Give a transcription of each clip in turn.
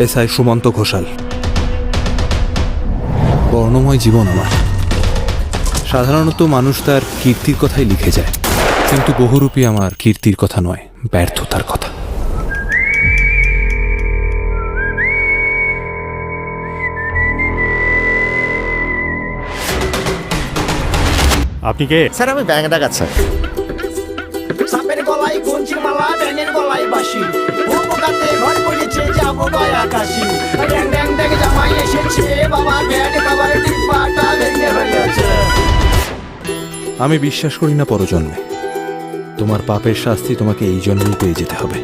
SI Sumanta Ghoshal. বর্ণময় জীবন আমার। সাধারণত মানুষ তার কীর্তির কথাই লিখে যায়, কিন্তু বহুরূপী আমার কীর্তির কথা নয়, ব্যর্থতার কথা। আপনি কে? স্যার আমি ব্যাংক ডাকাত স্যার। সাপের গলায় গঞ্জির মালা, ব্যাঙের গলায় বাঁশি, উপকাতে ঘর করেছে যাবো গয়া কাশি। ড্যাং ড্যাং ড্যাং জামাই এসেছে, বাবা ব্যাট খাবার ডিব্বাটা ভেঙে হয়েছে। আমি বিশ্বাস করি না পরজন্মে। তোমার পাপের শাস্তি তোমাকে এই জন্মেই পেয়ে যেতে হবে।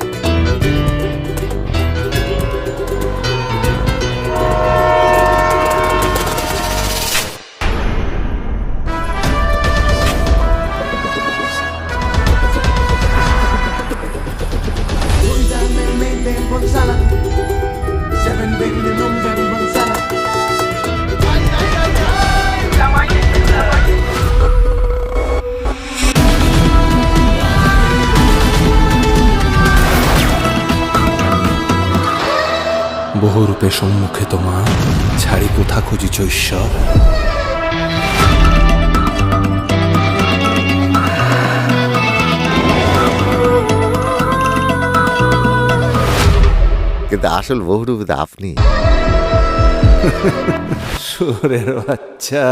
বহুরূপে সম্মুখে তোমার ছাড়ি কোথা খুঁজিছ ঈশ্বর। কিন্তু আসল বহুরূপী তো আপনি। সুরের বাচ্চা।